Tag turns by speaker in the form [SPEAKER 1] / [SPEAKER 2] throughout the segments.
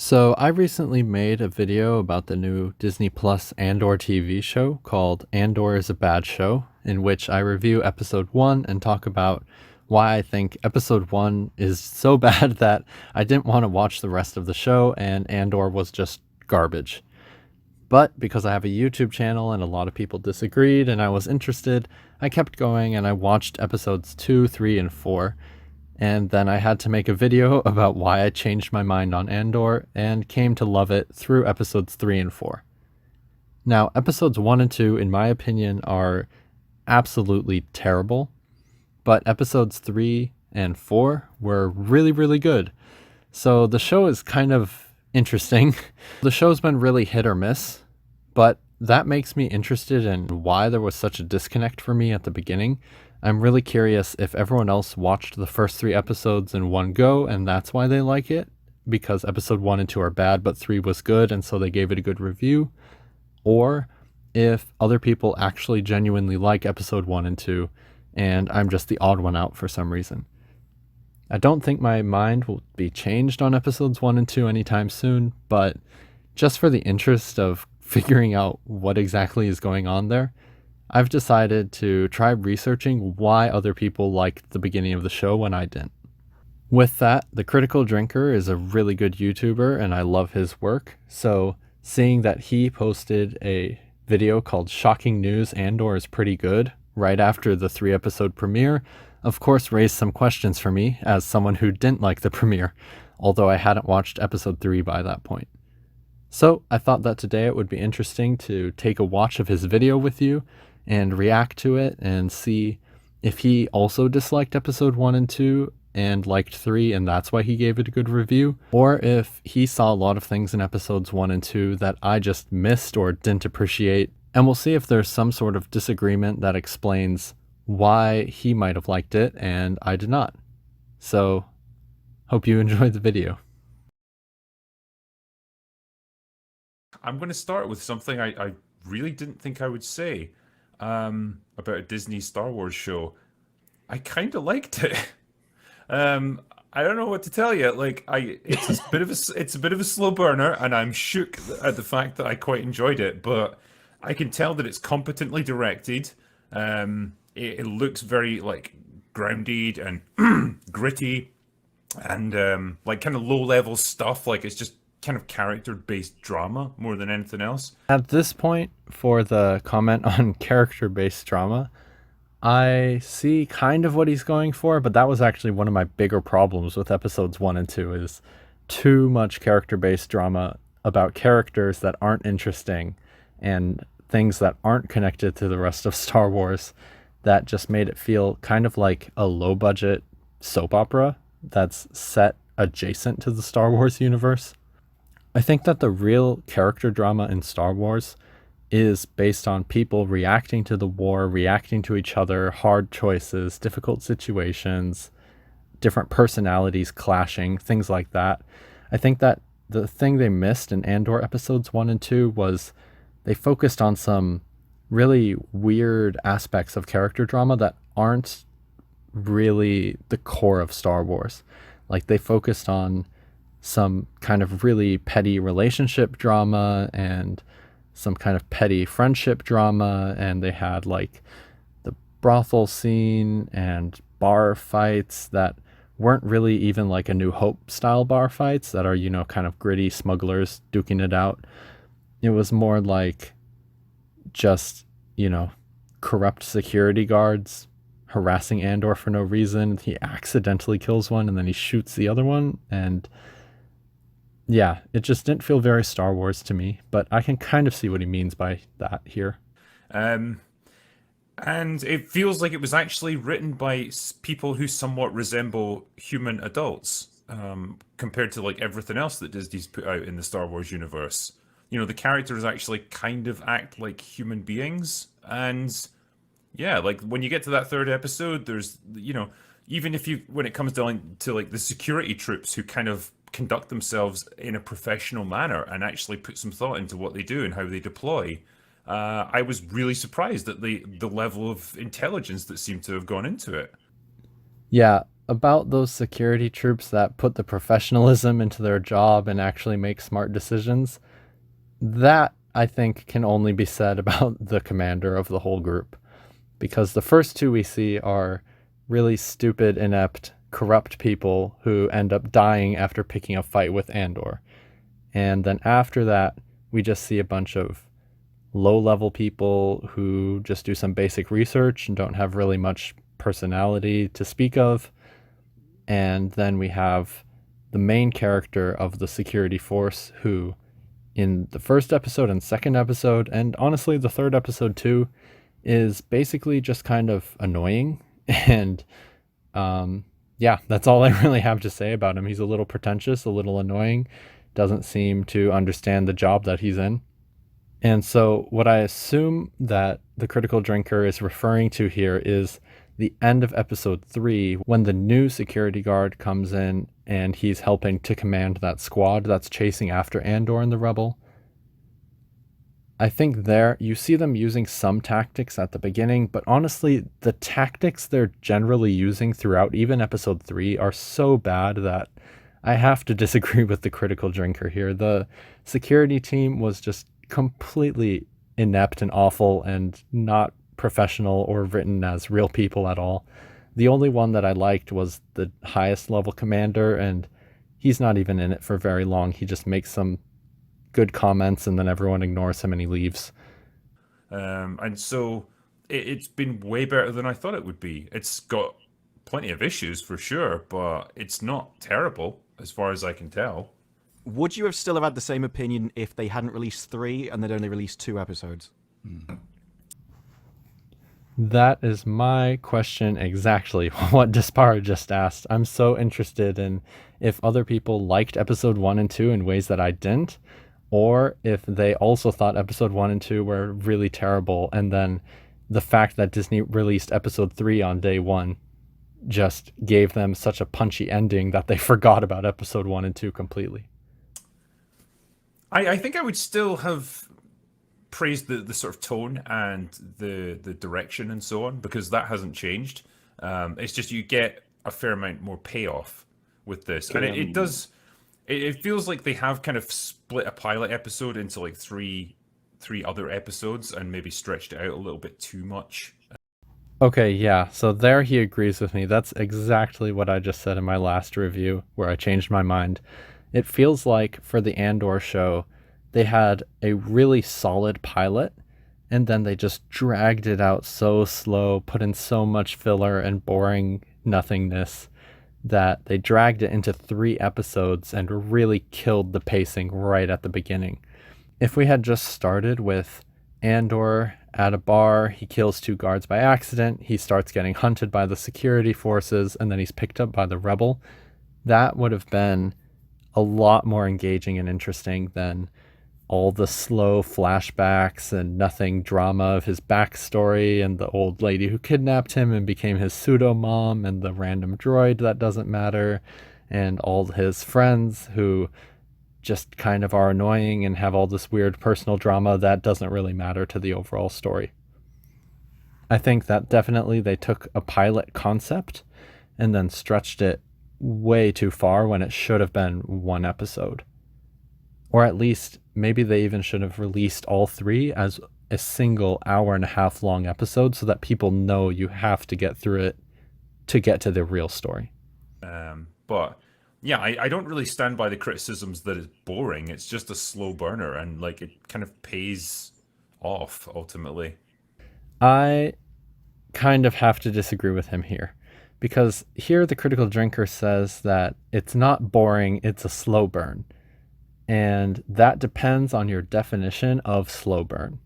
[SPEAKER 1] So, I recently made a video about the new Disney Plus Andor TV show called Andor is a Bad Show, in which I review episode 1 and talk about why I think episode 1 is so bad that I didn't want to watch the rest of the show and Andor was just garbage. But because I have a YouTube channel and a lot of people disagreed and I was interested, I kept going and I watched episodes 2, 3, and 4, and then I had to make a video about why I changed my mind on Andor and came to love it through episodes 3 and 4. Now, episodes 1 and 2, in my opinion, are absolutely terrible, but episodes 3 and 4 were really, really good. So the show is kind of interesting. The show's been really hit or miss, but that makes me interested in why there was such a disconnect for me at the beginning. I'm really curious if everyone else watched the first 3 episodes in one go and that's why they like it, because episode 1 and 2 are bad, but 3 was good and so they gave it a good review, or if other people actually genuinely like episode 1 and 2 and I'm just the odd one out for some reason. I don't think my mind will be changed on episodes 1 and 2 anytime soon, but just for the interest of figuring out what exactly is going on there, I've decided to try researching why other people liked the beginning of the show when I didn't. With that, The Critical Drinker is a really good YouTuber and I love his work, so seeing that he posted a video called Shocking News Andor is pretty good right after the 3 episode premiere, of course raised some questions for me as someone who didn't like the premiere, although I hadn't watched episode 3 by that point. So I thought that today it would be interesting to take a watch of his video with you and react to it and see if he also disliked episode 1 and 2 and liked 3 and that's why he gave it a good review, or if he saw a lot of things in episodes 1 and 2 that I just missed or didn't appreciate, and we'll see if there's some sort of disagreement that explains why he might have liked it and I did not. So, hope you enjoyed the video.
[SPEAKER 2] I'm going to start with something I really didn't think I would say about a Disney Star Wars show. I kind of liked it. I don't know what to tell you. It's it's a bit of a slow burner, and I'm shook at the fact that I quite enjoyed it. But I can tell that it's competently directed. It looks very like grounded and gritty, and like kind of low level stuff. Like it's just kind of character based drama more than anything else.
[SPEAKER 1] At this point, for the comment on character based drama, I see kind of what he's going for, but that was actually one of my bigger problems with episodes 1 and 2 is too much character-based drama about characters that aren't interesting and things that aren't connected to the rest of Star Wars that just made it feel kind of like a low-budget soap opera that's set adjacent to the Star Wars universe. I think that the real character drama in Star Wars is based on people reacting to the war, reacting to each other, hard choices, difficult situations, different personalities clashing, things like that. I think that the thing they missed in Andor episodes 1 and 2 was they focused on some really weird aspects of character drama that aren't really the core of Star Wars. Like they focused on some kind of really petty relationship drama and some kind of petty friendship drama, and they had like the brothel scene and bar fights that weren't really even like a New Hope style bar fights that are, kind of gritty smugglers duking it out. It was more like just, corrupt security guards harassing Andor for no reason. He accidentally kills one and then he shoots the other one, and yeah, it just didn't feel very Star Wars to me, but I can kind of see what he means by that here.
[SPEAKER 2] Um, and it feels like it was actually written by people who somewhat resemble human adults, compared to like everything else that Disney's put out in the Star Wars universe. You know, the characters actually kind of act like human beings, and yeah, like when you get to that 3rd episode, there's even if you when it comes down to like the security troops who kind of conduct themselves in a professional manner and actually put some thought into what they do and how they deploy. I was really surprised at the level of intelligence that seemed to have gone into it.
[SPEAKER 1] Yeah, about those security troops that put the professionalism into their job and actually make smart decisions, that I think can only be said about the commander of the whole group. Because the first two we see are really stupid, inept, corrupt people who end up dying after picking a fight with Andor. And then after that, we just see a bunch of low level people who just do some basic research and don't have really much personality to speak of. And then we have the main character of the security force who, in the first episode and second episode, and honestly the third episode too, is basically just kind of annoying. And yeah, that's all I really have to say about him. He's a little pretentious, a little annoying, doesn't seem to understand the job that he's in. And so, what I assume that the critical drinker is referring to here is the end of episode 3, when the new security guard comes in and he's helping to command that squad that's chasing after Andor and the Rebel. I think there you see them using some tactics at the beginning, but honestly, the tactics they're generally using throughout even episode 3 are so bad that I have to disagree with the critical drinker here. The security team was just completely inept and awful and not professional or written as real people at all. The only one that I liked was the highest level commander, and he's not even in it for very long. He just makes some good comments and then everyone ignores him and he leaves.
[SPEAKER 2] And so it's been way better than I thought it would be. It's got plenty of issues for sure, but it's not terrible as far as I can tell.
[SPEAKER 3] Would you have still have had the same opinion if they hadn't released 3 and they'd only released 2 episodes?
[SPEAKER 1] That is my question exactly, what Dispara just asked. I'm so interested in if other people liked episode 1 and 2 in ways that I didn't, or if they also thought episode 1 and 2 were really terrible, and then the fact that Disney released episode 3 on day 1 just gave them such a punchy ending that they forgot about episode 1 and 2 completely.
[SPEAKER 2] I think I would still have praised the sort of tone and the direction and so on, because that hasn't changed. It's just you get a fair amount more payoff with this, and it does. It feels like they have kind of split a pilot episode into like three other episodes and maybe stretched it out a little bit too much.
[SPEAKER 1] Okay, yeah, so there he agrees with me. That's exactly what I just said in my last review, where I changed my mind. It feels like for the Andor show, they had a really solid pilot, and then they just dragged it out so slow, put in so much filler and boring nothingness, that they dragged it into 3 episodes and really killed the pacing right at the beginning. If we had just started with Andor at a bar, he kills 2 guards by accident, he starts getting hunted by the security forces, and then he's picked up by the rebel, that would have been a lot more engaging and interesting than all the slow flashbacks and nothing drama of his backstory and the old lady who kidnapped him and became his pseudo mom and the random droid that doesn't matter and all his friends who just kind of are annoying and have all this weird personal drama that doesn't really matter to the overall story. I think that definitely they took a pilot concept and then stretched it way too far when it should have been 1 episode. Or at least maybe they even should have released all 3 as a single hour-and-a-half long episode so that people know you have to get through it to get to the real story.
[SPEAKER 2] But yeah, I don't really stand by the criticisms that it's boring. It's just a slow burner, and like it kind of pays off ultimately.
[SPEAKER 1] I kind of have to disagree with him here, because here the critical drinker says that it's not boring, it's a slow burn. And that depends on your definition of slow burn.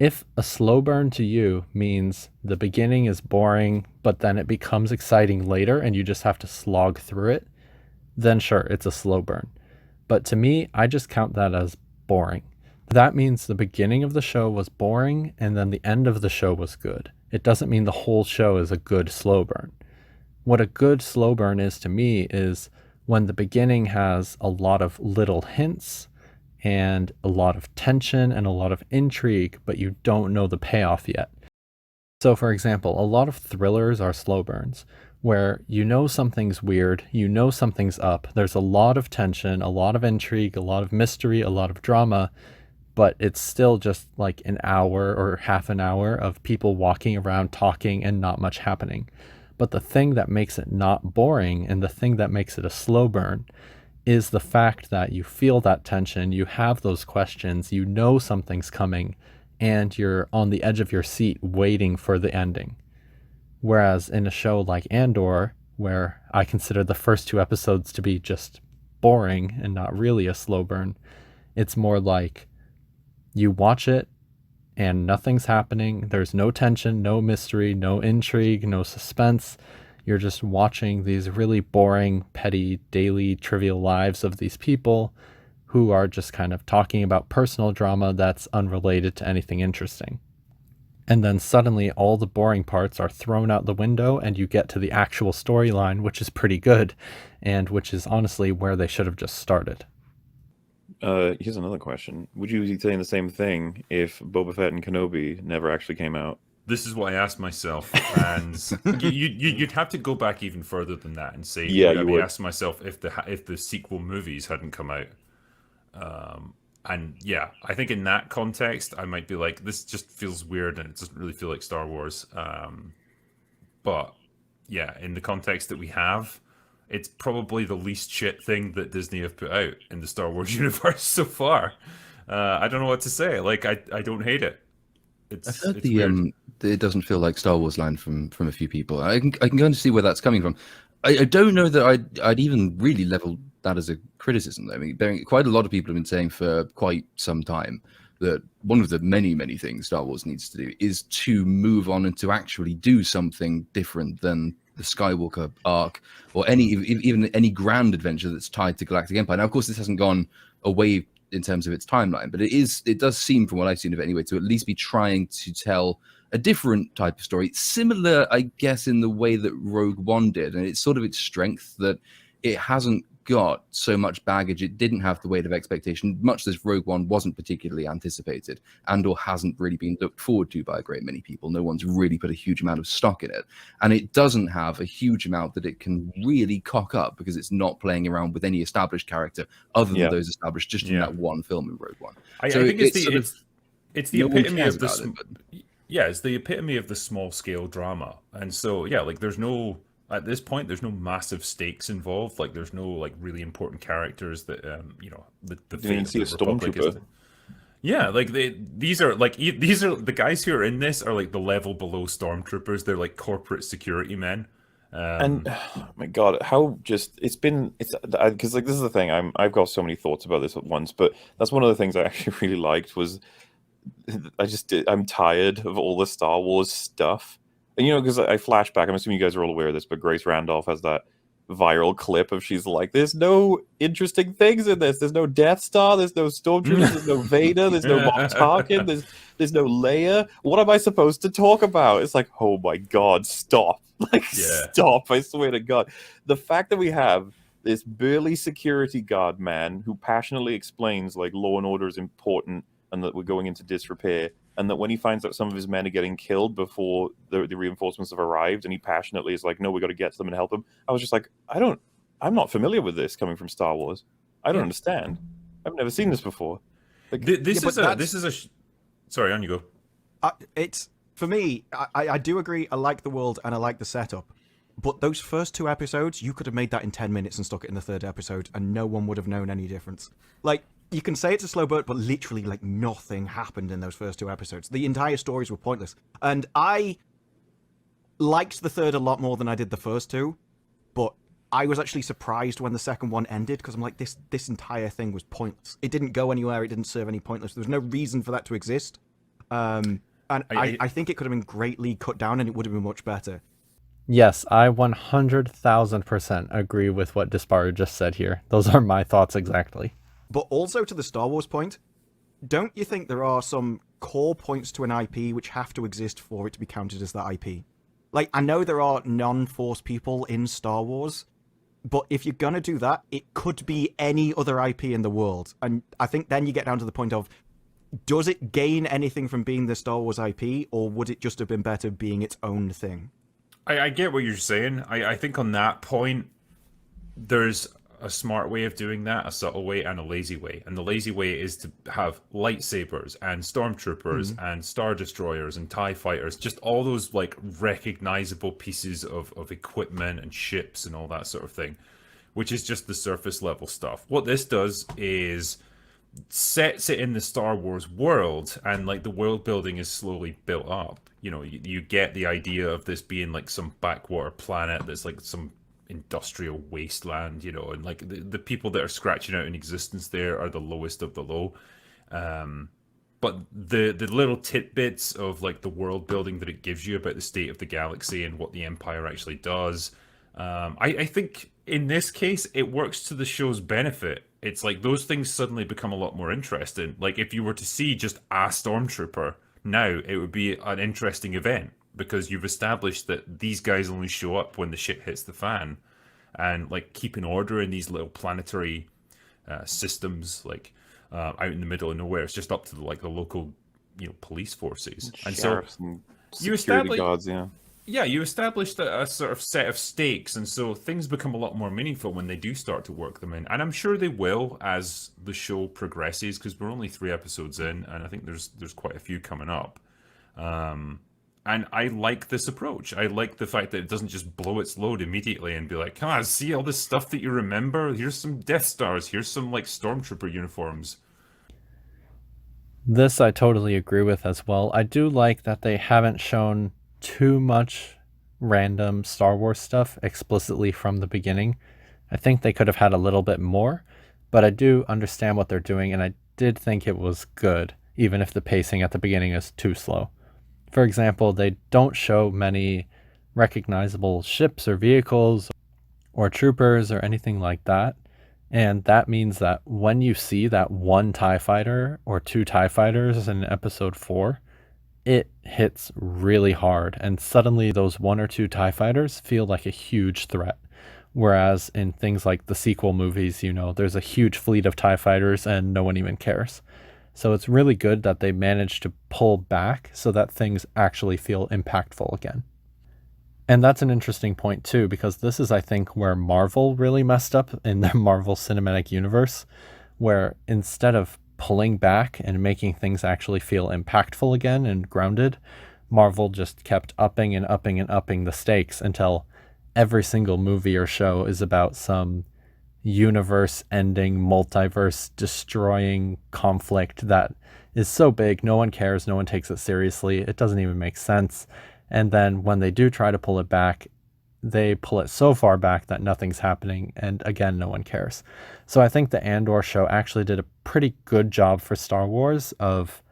[SPEAKER 1] If a slow burn to you means the beginning is boring, but then it becomes exciting later and you just have to slog through it, then sure, it's a slow burn. But to me, I just count that as boring. That means the beginning of the show was boring and then the end of the show was good. It doesn't mean the whole show is a good slow burn. What a good slow burn is to me is when the beginning has a lot of little hints and a lot of tension and a lot of intrigue, but you don't know the payoff yet. So for example, a lot of thrillers are slow burns, where you know something's weird, you know something's up. There's a lot of tension, a lot of intrigue, a lot of mystery, a lot of drama, but it's still just like an hour or half an hour of people walking around talking and not much happening. But the thing that makes it not boring and the thing that makes it a slow burn is the fact that you feel that tension, you have those questions, you know something's coming, and you're on the edge of your seat waiting for the ending. Whereas in a show like Andor, where I consider the first two episodes to be just boring and not really a slow burn, it's more like you watch it and nothing's happening. There's no tension, no mystery, no intrigue, no suspense. You're just watching these really boring, petty, daily, trivial lives of these people who are just kind of talking about personal drama that's unrelated to anything interesting. And then suddenly all the boring parts are thrown out the window and you get to the actual storyline, which is pretty good, and which is honestly where they should have just started.
[SPEAKER 4] Here's another question. Would you be saying the same thing if Boba Fett and Kenobi never actually came out?
[SPEAKER 2] This is what I asked myself, and you'd have to go back even further than that and say,
[SPEAKER 4] Yeah,
[SPEAKER 2] I'd
[SPEAKER 4] you
[SPEAKER 2] be
[SPEAKER 4] would.
[SPEAKER 2] asking myself if the sequel movies hadn't come out. And yeah, I think in that context, I might be like, this just feels weird and it doesn't really feel like Star Wars. But yeah, in the context that we have, it's probably the least shit thing that Disney have put out in the Star Wars universe so far. I don't know what to say. Like, I don't hate it.
[SPEAKER 5] I've heard
[SPEAKER 2] It's weird.
[SPEAKER 5] it doesn't feel like Star Wars line from a few people. I can kind of see where that's coming from. I don't know that I'd even really level that as a criticism. Though. I mean, quite a lot of people have been saying for quite some time that one of the many things Star Wars needs to do is to move on and to actually do something different than the Skywalker arc or even any grand adventure that's tied to Galactic Empire. Now, of course, this hasn't gone away in terms of its timeline, but it does seem, from what I've seen of it anyway, to at least be trying to tell a different type of story, similar, I guess, in the way that Rogue One did. And it's sort of its strength that it hasn't got so much baggage. It didn't have the weight of expectation, much as Rogue One wasn't particularly anticipated. Andor hasn't really been looked forward to by a great many people. No one's really put a huge amount of stock in it. And it doesn't have a huge amount that it can really cock up because it's not playing around with any established character other than those established just in that one film in Rogue One.
[SPEAKER 2] I
[SPEAKER 5] So
[SPEAKER 2] think it's the epitome of this. Yeah, it's the epitome of the small scale drama. And so, yeah, like at this point, there's no massive stakes involved. Like there's no like really important characters that, the fate of the Republic is. Yeah, like these are the guys who are in this are like the level below stormtroopers. They're like corporate security men.
[SPEAKER 4] And oh my God, how just it's because like this is the thing. I've got so many thoughts about this at once, but that's one of the things I actually really liked was I'm tired of all the Star Wars stuff. And because I flash back, I'm assuming you guys are all aware of this, but Grace Randolph has that viral clip of she's like, there's no interesting things in this. There's no Death Star, there's no Stormtroopers, there's no Vader, there's no Moff Tarkin, there's no Leia. What am I supposed to talk about? It's like, oh my God, stop. Stop, I swear to God. The fact that we have this burly security guard man who passionately explains like law and order is important and that we're going into disrepair, and that when he finds out some of his men are getting killed before the reinforcements have arrived, and he passionately is like, no, we got to get to them and help them. I was just like, I'm not familiar with this coming from Star Wars. I don't understand. I've never seen this before. Like,
[SPEAKER 2] Sorry, on you go.
[SPEAKER 3] It's for me. I do agree. I like the world and I like the setup. But those first two episodes, you could have made that in 10 minutes and stuck it in the third episode, and no one would have known any difference. Like, you can say it's a slow burn, but literally, like, nothing happened in those first two episodes. The entire stories were pointless. And I liked the third a lot more than I did the first two, but I was actually surprised when the second one ended, because I'm like, this entire thing was pointless. It didn't go anywhere, it didn't serve any pointless. There was no reason for that to exist. And I think it could have been greatly cut down, and it would have been much better.
[SPEAKER 1] Yes, I 100,000% agree with what Disparu just said here. Those are my thoughts exactly.
[SPEAKER 3] But also to the Star Wars point, don't you think there are some core points to an IP which have to exist for it to be counted as that IP? Like, I know there are non-Force people in Star Wars, but if you're going to do that, it could be any other IP in the world. And I think then you get down to the point of, does it gain anything from being the Star Wars IP, or would it just have been better being its own thing?
[SPEAKER 2] I get what you're saying. I think on that point, there's a smart way of doing that, a subtle way, and a lazy way. And the lazy way is to have lightsabers and stormtroopers and star destroyers and TIE fighters, just all those like recognizable pieces of equipment and ships and all that sort of thing, which is just the surface level stuff. What this does is sets it in the Star Wars world, and like the world building is slowly built up. You know, you get the idea of this being like some backwater planet that's like some industrial wasteland, you know, and like the people that are scratching out in existence there are the lowest of the low. But the little tidbits of like the world building that it gives you about the state of the galaxy and what the Empire actually does, I think in this case it works to the show's benefit. It's like those things suddenly become a lot more interesting. Like if you were to see just a stormtrooper now, it would be an interesting event because you've established that these guys only show up when the shit hits the fan, and like keeping order in these little planetary systems, like out in the middle of nowhere. It's just up to the local, police forces. And so
[SPEAKER 4] Sheriffs and
[SPEAKER 2] you
[SPEAKER 4] security
[SPEAKER 2] establish,
[SPEAKER 4] guards, yeah.
[SPEAKER 2] yeah, you established a sort of set of stakes, and so things become a lot more meaningful when they do start to work them in. And I'm sure they will as the show progresses, because we're only 3 episodes in, and I think there's quite a few coming up. And I like this approach. I like the fact that it doesn't just blow its load immediately and be like, come on, see all this stuff that you remember? Here's some Death Stars. Here's some, like, Stormtrooper uniforms.
[SPEAKER 1] This I totally agree with as well. I do like that they haven't shown too much random Star Wars stuff explicitly from the beginning. I think they could have had a little bit more, but I do understand what they're doing, and I did think it was good, even if the pacing at the beginning is too slow. For example, they don't show many recognizable ships or vehicles or troopers or anything like that. And that means that when you see that one TIE fighter or two TIE fighters in episode 4, it hits really hard. And suddenly those one or two TIE fighters feel like a huge threat. Whereas in things like the sequel movies, there's a huge fleet of TIE fighters and no one even cares. So it's really good that they managed to pull back so that things actually feel impactful again. And that's an interesting point too, because this is, I think, where Marvel really messed up in the Marvel Cinematic Universe, where instead of pulling back and making things actually feel impactful again and grounded, Marvel just kept upping and upping and upping the stakes until every single movie or show is about some universe-ending, multiverse-destroying conflict that is so big, no one cares, no one takes it seriously, it doesn't even make sense. And then when they do try to pull it back, they pull it so far back that nothing's happening, and again, no one cares. So I think the Andor show actually did a pretty good job for Star Wars of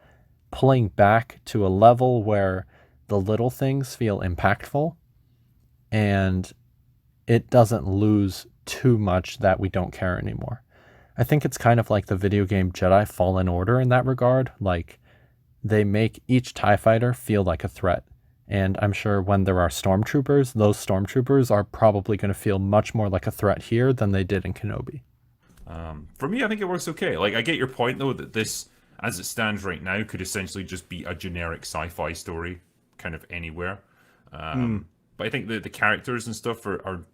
[SPEAKER 1] pulling back to a level where the little things feel impactful, and it doesn't lose too much that we don't care anymore. I think it's kind of like the video game Jedi Fallen Order in that regard. Like, they make each TIE fighter feel like a threat. And I'm sure when there are stormtroopers, those stormtroopers are probably going to feel much more like a threat here than they did in Kenobi.
[SPEAKER 2] For me, I think it works okay. Like, I get your point, though, that this, as it stands right now, could essentially just be a generic sci-fi story, kind of anywhere. But I think the characters and stuff are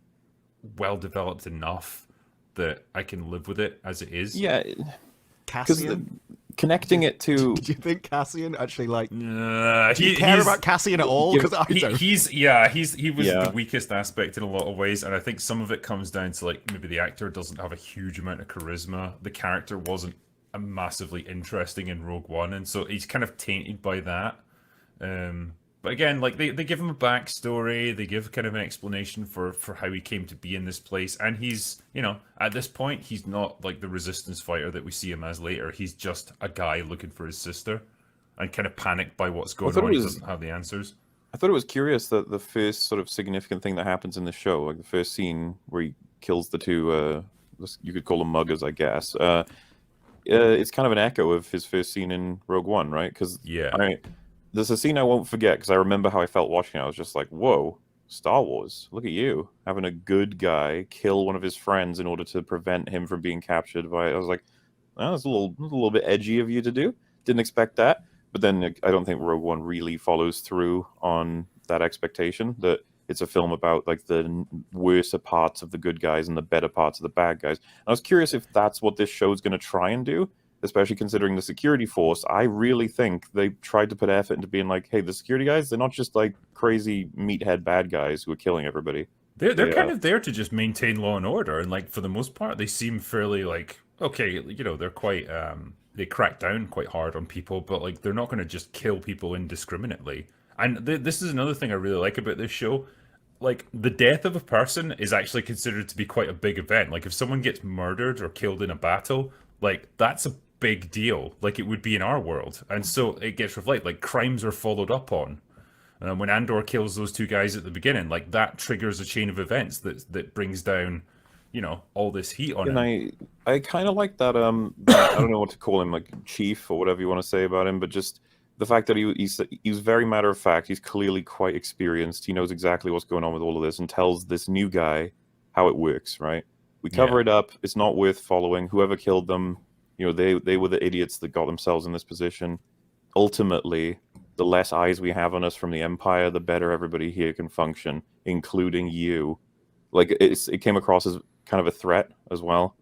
[SPEAKER 2] well developed enough that I can live with it as it is.
[SPEAKER 4] Yeah, because
[SPEAKER 3] Cassian?
[SPEAKER 4] connecting it to
[SPEAKER 3] Did you think Cassian actually do
[SPEAKER 2] Do
[SPEAKER 3] you care about Cassian at all? Because I don't.
[SPEAKER 2] He was the weakest aspect in a lot of ways, and I think some of it comes down to like maybe the actor doesn't have a huge amount of charisma. The character wasn't massively interesting in Rogue One, and so he's kind of tainted by that. But again, like they give him a backstory, they give kind of an explanation for how he came to be in this place, and he's, at this point, he's not like the resistance fighter that we see him as later. He's just a guy looking for his sister and kind of panicked by what's going on. He doesn't have the answers.
[SPEAKER 4] I thought it was curious that the first sort of significant thing that happens in the show, like the first scene where he kills the two, you could call them muggers, I guess. It's kind of an echo of his first scene in Rogue One, right? Because there's a scene I won't forget because I remember how I felt watching it. I was just like, whoa, Star Wars, look at you, having a good guy kill one of his friends in order to prevent him from being captured by it. I was like, oh, that's a little bit edgy of you to do. Didn't expect that. But then I don't think Rogue One really follows through on that expectation, that it's a film about like the worser parts of the good guys and the better parts of the bad guys. And I was curious if that's what this show is going to try and do, especially considering the security force. I really think they tried to put effort into being like, hey, the security guys, they're not just like crazy meathead bad guys who are killing everybody.
[SPEAKER 2] They're kind of there to just maintain law and order, and like for the most part, they seem fairly like okay. You know, they're quite they crack down quite hard on people, but like they're not going to just kill people indiscriminately. And this is another thing I really like about this show. Like the death of a person is actually considered to be quite a big event. Like if someone gets murdered or killed in a battle, like that's a big deal. Like it would be in our world, and so it gets reflected. Like crimes are followed up on. When Andor kills those two guys at the beginning, like that triggers a chain of events that brings down, you know, all this heat on him.
[SPEAKER 4] And I kind of like that. I don't know what to call him, like chief or whatever you want to say about him, but just the fact that he was very matter of fact. He's clearly quite experienced. He knows exactly what's going on with all of this, and tells this new guy how it works. Right? We cover it up. It's not worth following. Whoever killed them, you know, they were the idiots that got themselves in this position. Ultimately, the less eyes we have on us from the Empire, the better everybody here can function, including you. Like, it came across as kind of a threat as well.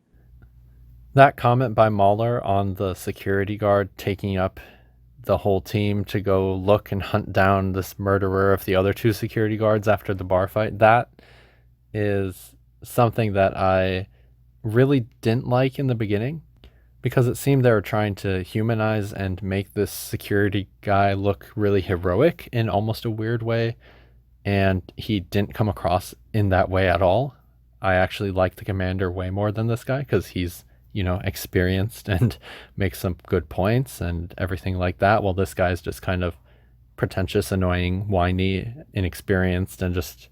[SPEAKER 1] That comment by Mahler on the security guard taking up the whole team to go look and hunt down this murderer of the other two security guards after the bar fight, that is something that I really didn't like in the beginning, because it seemed they were trying to humanize and make this security guy look really heroic in almost a weird way, and he didn't come across in that way at all. I actually like the commander way more than this guy, because he's, you know, experienced and makes some good points and everything like that, while this guy's just kind of pretentious, annoying, whiny, inexperienced, and just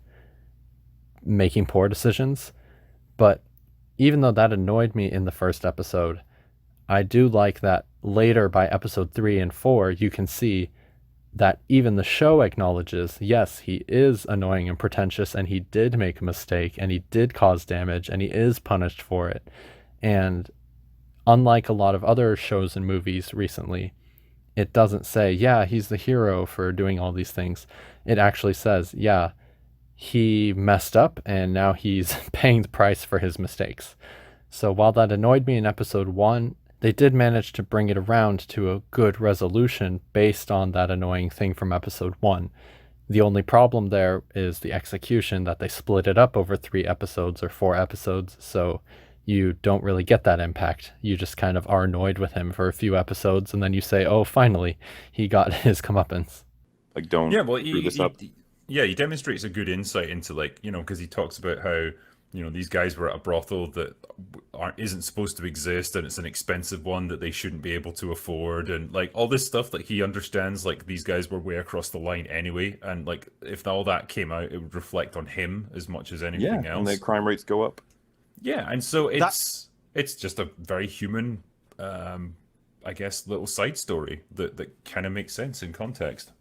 [SPEAKER 1] making poor decisions. But even though that annoyed me in the first episode, I do like that later by episode 3 and 4, you can see that even the show acknowledges, yes, he is annoying and pretentious, and he did make a mistake, and he did cause damage, and he is punished for it. And unlike a lot of other shows and movies recently, it doesn't say, yeah, he's the hero for doing all these things. It actually says, yeah, he messed up, and now he's paying the price for his mistakes. So while that annoyed me in episode 1, they did manage to bring it around to a good resolution based on that annoying thing from episode 1. The only problem there is the execution, that they split it up over 3 episodes or 4 episodes, so you don't really get that impact. You just kind of are annoyed with him for a few episodes, and then you say, oh, finally, he got his comeuppance.
[SPEAKER 4] Like, don't screw this up.
[SPEAKER 2] He demonstrates a good insight into, like, you know, because he talks about how, you know, these guys were at a brothel that isn't supposed to exist, and it's an expensive one that they shouldn't be able to afford, and like all this stuff that he understands, like these guys were way across the line anyway, and like if all that came out, it would reflect on him as much as anything else.
[SPEAKER 4] And the crime rates go up.
[SPEAKER 2] Yeah, and so it's just a very human, I guess, little side story that kind of makes sense in context.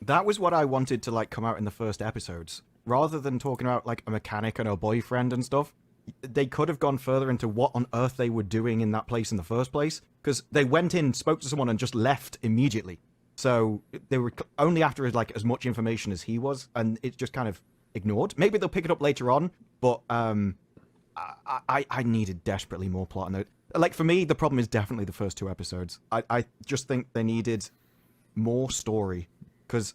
[SPEAKER 3] That was what I wanted to like come out in the first episodes. Rather than talking about like a mechanic and a boyfriend and stuff, they could have gone further into what on earth they were doing in that place in the first place. Because they went in, spoke to someone, and just left immediately. So they were only after like as much information as he was, and it's just kind of ignored. Maybe they'll pick it up later on, but I needed desperately more plot. And like for me, the problem is definitely the first 2 episodes. I just think they needed more story, because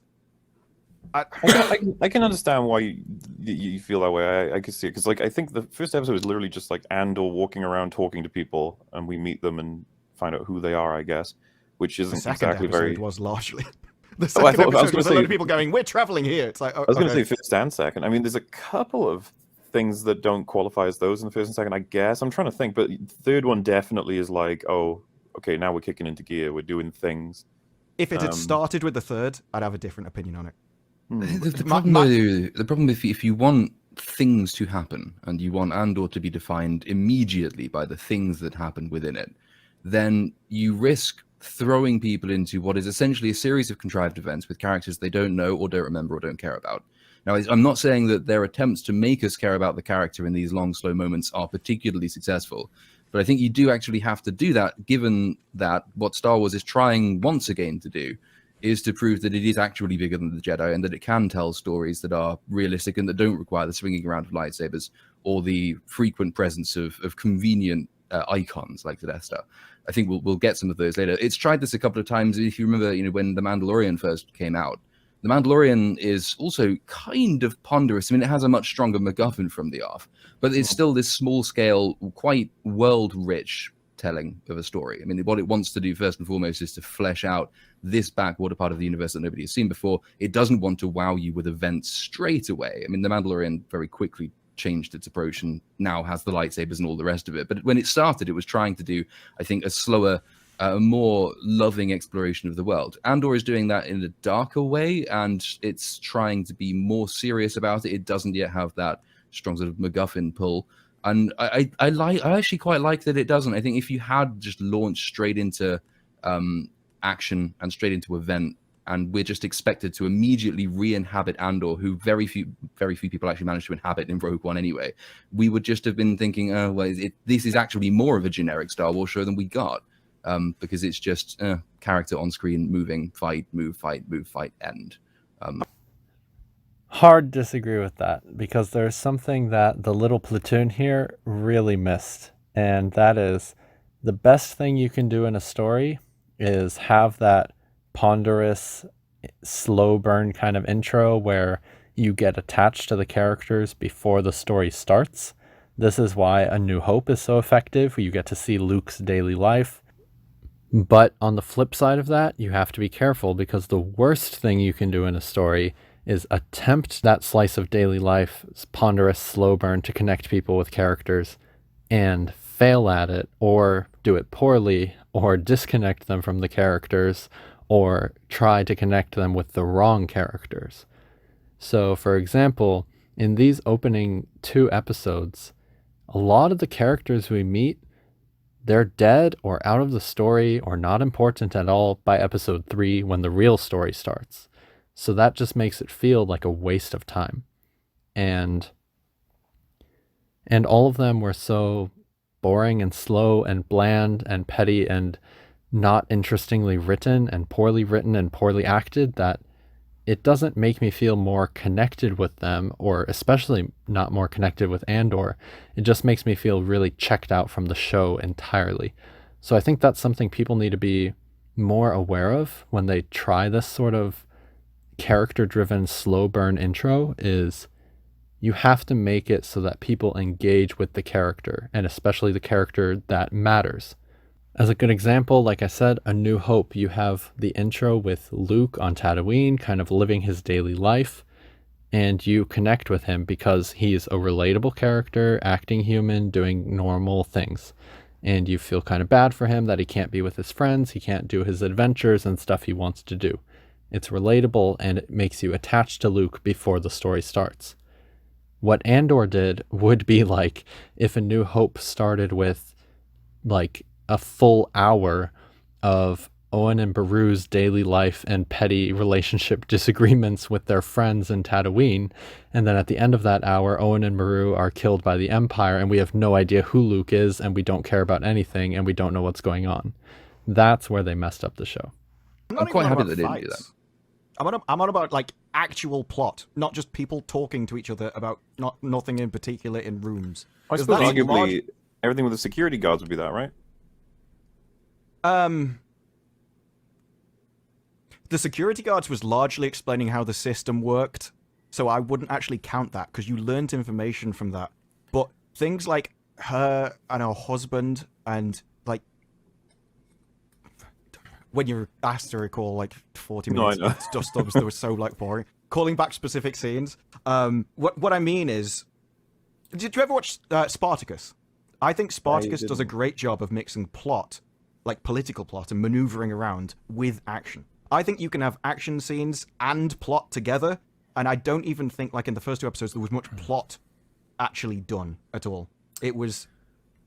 [SPEAKER 4] I can understand why you feel that way. I can see it, because like I think the first episode is literally just like Andor walking around talking to people, and we meet them and find out who they are, I guess, which isn't exactly very.
[SPEAKER 3] Was largely the second episode was a lot of people going, "We're traveling here." It's like,
[SPEAKER 4] I was going to say first and second. I mean, there's a couple of things that don't qualify as those in the first and second, I guess. I'm trying to think, but third one definitely is like, oh, okay, now we're kicking into gear. We're doing things.
[SPEAKER 3] If it had started with the third, I'd have a different opinion on it.
[SPEAKER 5] The problem if you want things to happen, and you want Andor to be defined immediately by the things that happen within it, then you risk throwing people into what is essentially a series of contrived events with characters they don't know or don't remember or don't care about. Now, I'm not saying that their attempts to make us care about the character in these long, slow moments are particularly successful, but I think you do actually have to do that, given that what Star Wars is trying once again to do is to prove that it is actually bigger than the Jedi and that it can tell stories that are realistic and that don't require the swinging around of lightsabers or the frequent presence of convenient icons like the Death Star. I think we'll get some of those later. It's tried this a couple of times. If you remember, when The Mandalorian first came out, The Mandalorian is also kind of ponderous. I mean, it has a much stronger MacGuffin from the off, but it's still this small scale, quite world rich telling of a story. I mean, what it wants to do first and foremost is to flesh out this backwater part of the universe that nobody has seen before. It doesn't want to wow you with events straight away. I mean, The Mandalorian very quickly changed its approach and now has the lightsabers and all the rest of it. But when it started, it was trying to do, I think, a slower, more loving exploration of the world. Andor is doing that in a darker way, and it's trying to be more serious about it. It doesn't yet have that strong sort of MacGuffin pull. And I actually quite like that it doesn't. I think if you had just launched straight into action and straight into event, and we're just expected to immediately re-inhabit Andor, who very few people actually managed to inhabit in Rogue One anyway, we would just have been thinking, oh, well, this is actually more of a generic Star Wars show than we got, because it's just character on screen, moving, fight, move, fight, end.
[SPEAKER 1] Hard disagree with that, because there's something that the little platoon here really missed, and that is the best thing you can do in a story is have that ponderous, slow burn kind of intro where you get attached to the characters before the story starts. This is why A New Hope is so effective. You get to see Luke's daily life. But on the flip side of that, you have to be careful, because the worst thing you can do in a story is attempt that slice of daily life, ponderous, slow burn to connect people with characters, and fail at it, or do it poorly, or disconnect them from the characters, or try to connect them with the wrong characters. So, for example, in these opening 2 episodes, a lot of the characters we meet, they're dead or out of the story or not important at all by episode 3 when the real story starts. So that just makes it feel like a waste of time. And all of them were so boring and slow and bland and petty and not interestingly written and poorly acted that it doesn't make me feel more connected with them, or especially not more connected with Andor. It just makes me feel really checked out from the show entirely. So I think that's something people need to be more aware of when they try this sort of character-driven slow burn intro, is you have to make it so that people engage with the character, and especially the character that matters. As a good example, like I said, A New Hope, you have the intro with Luke on Tatooine, kind of living his daily life, and you connect with him because he's a relatable character, acting human, doing normal things. And you feel kind of bad for him that he can't be with his friends, he can't do his adventures and stuff he wants to do. It's relatable, and it makes you attached to Luke before the story starts. What Andor did would be like if A New Hope started with like a full hour of Owen and Beru's daily life and petty relationship disagreements with their friends in Tatooine, and then at the end of that hour, Owen and Beru are killed by the Empire, and we have no idea who Luke is, and we don't care about anything, and we don't know what's going on. That's where they messed up the show.
[SPEAKER 5] I'm quite happy that they didn't do that.
[SPEAKER 3] I'm on about like actual plot, not just people talking to each other about nothing in particular in rooms.
[SPEAKER 4] I suppose arguably everything with the security guards would be that, right?
[SPEAKER 3] The security guards was largely explaining how the system worked, so I wouldn't actually count that, because you learned information from that. But things like her and her husband, and like when you're asked to recall like 40 minutes of stuff that was so like boring, calling back specific scenes. What I mean is, did you ever watch Spartacus? I think Spartacus does a great job of mixing plot, like political plot and maneuvering around, with action. I think you can have action scenes and plot together, and I don't even think, like in the first 2 episodes, there was much plot actually done at all. It was,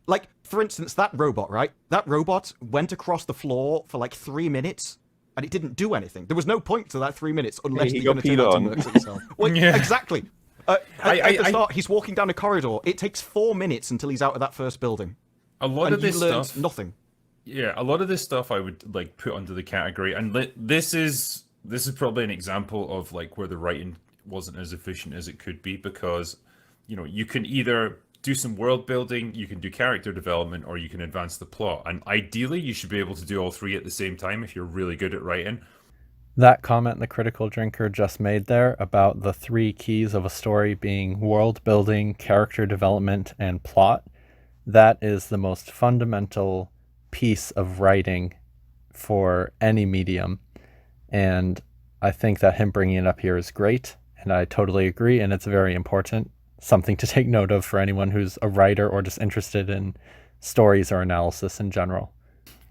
[SPEAKER 3] like, for instance, that robot, right? That robot went across the floor for like 3 minutes, and it didn't do anything. There was no point to that 3 minutes unless
[SPEAKER 4] he
[SPEAKER 3] you're
[SPEAKER 4] got
[SPEAKER 3] going to turn
[SPEAKER 4] peed
[SPEAKER 3] out
[SPEAKER 4] on.
[SPEAKER 3] to murder himself. Well,
[SPEAKER 2] Yeah.
[SPEAKER 3] Exactly. At the start, he's walking down a corridor. It takes 4 minutes until he's out of that first building.
[SPEAKER 2] A lot
[SPEAKER 3] and
[SPEAKER 2] of this
[SPEAKER 3] you learned
[SPEAKER 2] stuff,
[SPEAKER 3] nothing.
[SPEAKER 2] Yeah, a lot of this stuff I would like put under the category, and this is probably an example of like where the writing wasn't as efficient as it could be, because you can either do some world building, you can do character development, or you can advance the plot. And ideally, you should be able to do all three at the same time if you're really good at writing.
[SPEAKER 1] That comment the Critical Drinker just made there about the three keys of a story being world building, character development, and plot, that is the most fundamental piece of writing for any medium. And I think that him bringing it up here is great. And I totally agree. And it's very important. Something to take note of for anyone who's a writer or just interested in stories or analysis in general.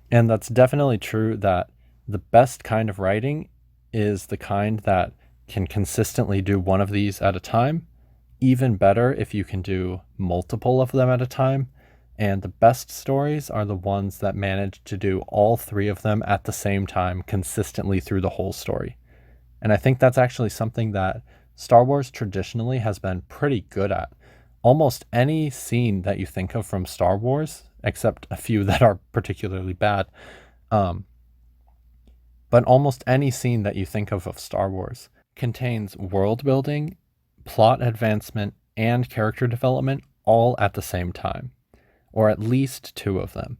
[SPEAKER 1] And that's definitely true that the best kind of writing is the kind that can consistently do one of these at a time. Even better if you can do multiple of them at a time. And the best stories are the ones that manage to do all three of them at the same time consistently through the whole story. And I think that's actually something that Star Wars traditionally has been pretty good at. Almost any scene that you think of from Star Wars, except a few that are particularly bad, but almost any scene that you think of Star Wars contains world building, plot advancement, and character development all at the same time, or at least two of them.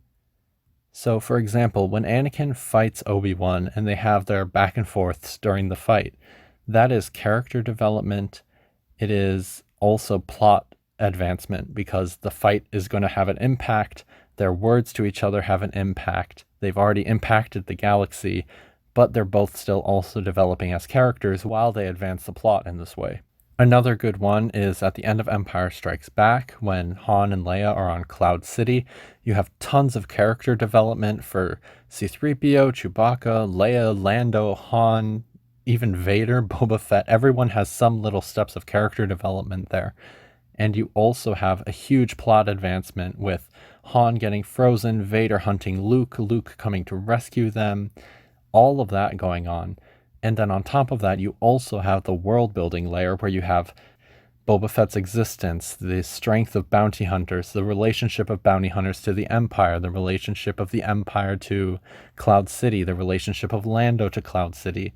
[SPEAKER 1] So, for example, when Anakin fights Obi-Wan and they have their back and forths during the fight, that is character development. It is also plot advancement because the fight is going to have an impact. Their words to each other have an impact. They've already impacted the galaxy, but they're both still also developing as characters while they advance the plot in this way. Another good one is at the end of Empire Strikes Back, when Han and Leia are on Cloud City. You have tons of character development for C-3PO, Chewbacca, Leia, Lando, Han, even Vader, Boba Fett. Everyone has some little steps of character development there. And you also have a huge plot advancement with Han getting frozen, Vader hunting Luke, Luke coming to rescue them, all of that going on. And then on top of that, you also have the world building layer where you have Boba Fett's existence, the strength of bounty hunters, the relationship of bounty hunters to the Empire, the relationship of the Empire to Cloud City, the relationship of Lando to Cloud City.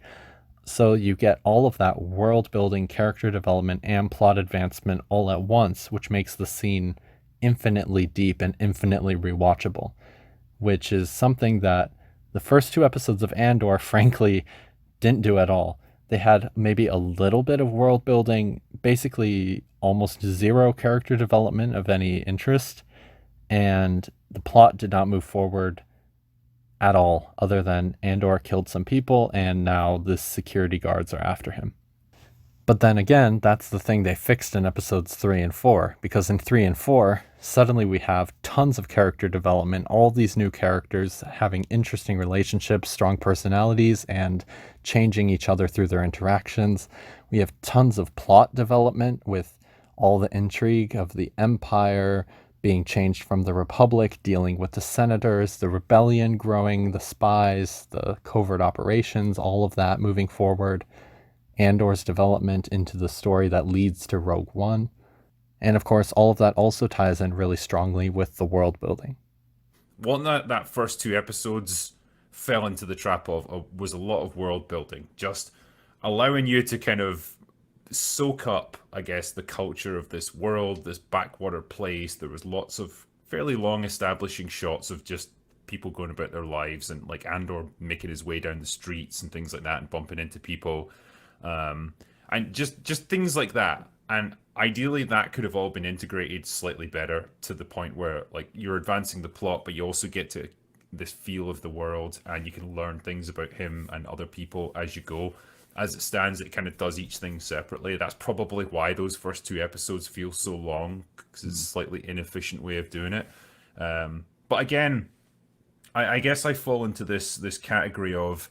[SPEAKER 1] So you get all of that world building, character development, and plot advancement all at once, which makes the scene infinitely deep and infinitely rewatchable, which is something that the first two episodes of Andor, frankly, didn't do at all. They had maybe a little bit of world building, basically almost zero character development of any interest, and the plot did not move forward at all, other than Andor killed some people and now the security guards are after him. But then again, that's the thing they fixed in episodes 3 and 4, because in 3 and 4, suddenly we have tons of character development, all these new characters having interesting relationships, strong personalities, and changing each other through their interactions. We have tons of plot development with all the intrigue of the Empire being changed from the Republic, dealing with the senators, the rebellion growing, the spies, the covert operations, all of that moving forward. Andor's development into the story that leads to Rogue One. And of course, all of that also ties in really strongly with the world building.
[SPEAKER 2] One that first two episodes fell into the trap of was a lot of world building, just allowing you to kind of soak up, I guess, the culture of this world, this backwater place. There was lots of fairly long establishing shots of just people going about their lives, and like Andor making his way down the streets and things like that and bumping into people. And just things like that. And ideally that could have all been integrated slightly better to the point where like you're advancing the plot, but you also get to this feel of the world and you can learn things about him and other people as you go. As it stands, it kind of does each thing separately. That's probably why those first two episodes feel so long, because it's a slightly inefficient way of doing it. But again, I guess I fall into this category of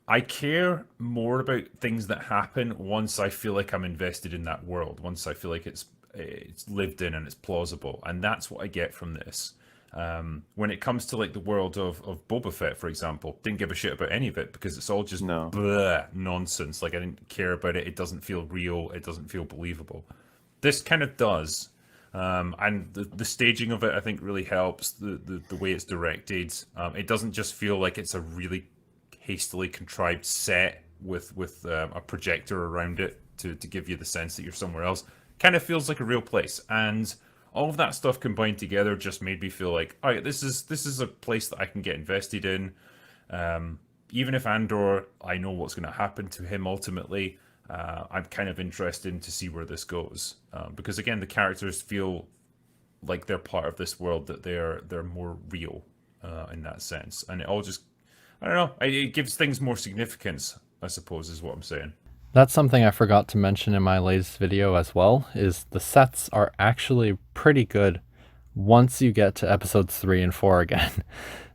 [SPEAKER 2] I care more about things that happen once I feel like I'm invested in that world, once I feel like it's lived in and it's plausible, and that's what I get from this. When it comes to like the world of Boba Fett, for example, didn't give a shit about any of it because it's all just bleh, nonsense. Like I didn't care about it. It doesn't feel real. It doesn't feel believable. This kind of does. And the staging of it, I think, really helps. The way it's directed, it doesn't just feel like it's a really hastily contrived set with a projector around it to give you the sense that you're somewhere else. Kind of feels like a real place, and all of that stuff combined together just made me feel like, all right, this is a place that I can get invested in. Even if Andor, I know what's going to happen to him ultimately. I'm kind of interested to see where this goes, because again, the characters feel like they're part of this world, that they're more real in that sense, and it all just, I don't know, it gives things more significance, I suppose, is what I'm saying.
[SPEAKER 1] That's something I forgot to mention in my latest video as well, is the sets are actually pretty good once you get to episodes 3 and 4 again.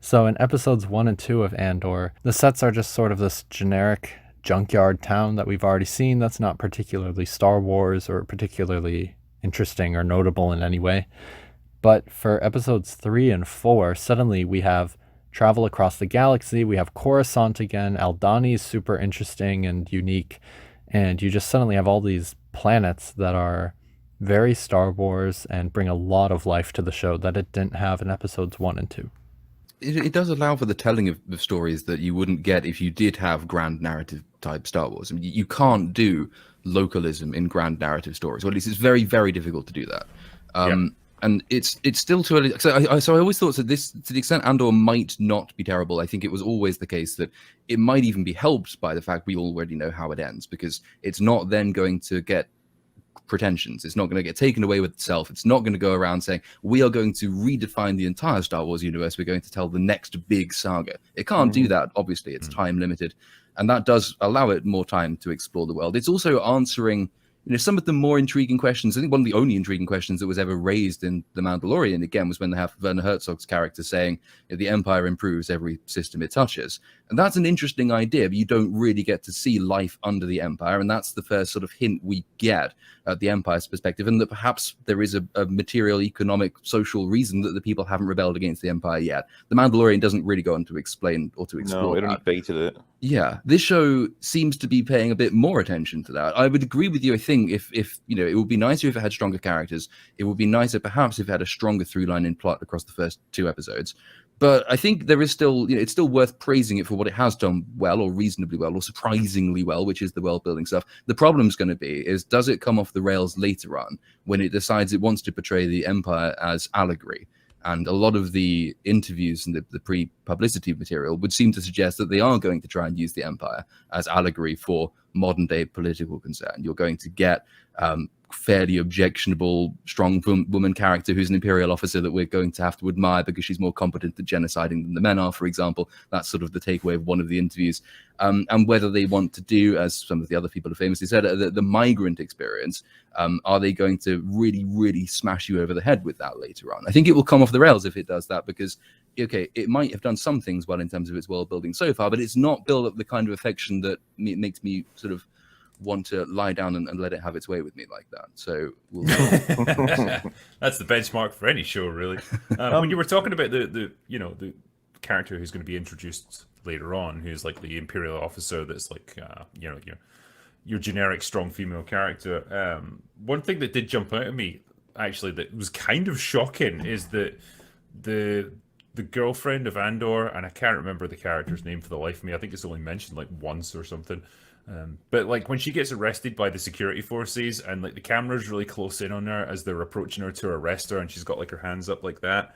[SPEAKER 1] So in episodes 1 and 2 of Andor, the sets are just sort of this generic junkyard town that we've already seen that's not particularly Star Wars or particularly interesting or notable in any way. But for episodes 3 and 4, suddenly we have travel across the galaxy, we have Coruscant again, Aldhani is super interesting and unique, and you just suddenly have all these planets that are very Star Wars and bring a lot of life to the show that it didn't have in episodes 1 and 2.
[SPEAKER 5] It does allow for the telling of stories that you wouldn't get if you did have grand narrative type Star Wars. I mean, you can't do localism in grand narrative stories, or at least it's very, very difficult to do that. And it's still too early. So I always thought that this, to the extent Andor might not be terrible, I think it was always the case that it might even be helped by the fact we already know how it ends, because it's not then going to get pretensions. It's not going to get taken away with itself. It's not going to go around saying, we are going to redefine the entire Star Wars universe. We're going to tell the next big saga. It can't do that. Obviously, it's time limited. And that does allow it more time to explore the world. It's also answering, some of the more intriguing questions. I think one of the only intriguing questions that was ever raised in The Mandalorian, again, was when they have Werner Herzog's character saying, the Empire improves every system it touches. And that's an interesting idea, but you don't really get to see life under the Empire. And that's the first sort of hint we get at the Empire's perspective, and that perhaps there is a material, economic, social reason that the people haven't rebelled against the Empire yet. The Mandalorian doesn't really go on to explain or to explore
[SPEAKER 4] No, it only
[SPEAKER 5] that.
[SPEAKER 4] baited it.
[SPEAKER 5] Yeah, this show seems to be paying a bit more attention to that. I would agree with you. I think if it would be nicer if it had stronger characters. It would be nicer perhaps if it had a stronger through line in plot across the first 2 episodes. But I think there is still, it's still worth praising it for what it has done well, or reasonably well, or surprisingly well, which is the world building stuff. The problem's going to be is, does it come off the rails later on when it decides it wants to portray the Empire as allegory? And a lot of the interviews and the pre-publicity material would seem to suggest that they are going to try and use the Empire as allegory for modern day political concern. You're going to get fairly objectionable, strong woman character who's an Imperial officer that we're going to have to admire because she's more competent at genociding than the men are, for example. That's sort of the takeaway of one of the interviews. And whether they want to do, as some of the other people have famously said, the migrant experience, are they going to really, really smash you over the head with that later on? I think it will come off the rails if it does that, because, okay, it might have done some things well in terms of its world building so far, but it's not built up the kind of affection that makes me sort of want to lie down and let it have its way with me like that. So we'll
[SPEAKER 2] that's the benchmark for any show, really. When you were talking about the character who's going to be introduced later on, who's like the Imperial officer, that's like your generic strong female character. One thing that did jump out at me, actually, that was kind of shocking, is that the girlfriend of Andor, and I can't remember the character's name for the life of me. I think it's only mentioned like once or something. But like when she gets arrested by the security forces, and like the camera's really close in on her as they're approaching her to arrest her, and she's got like her hands up like that.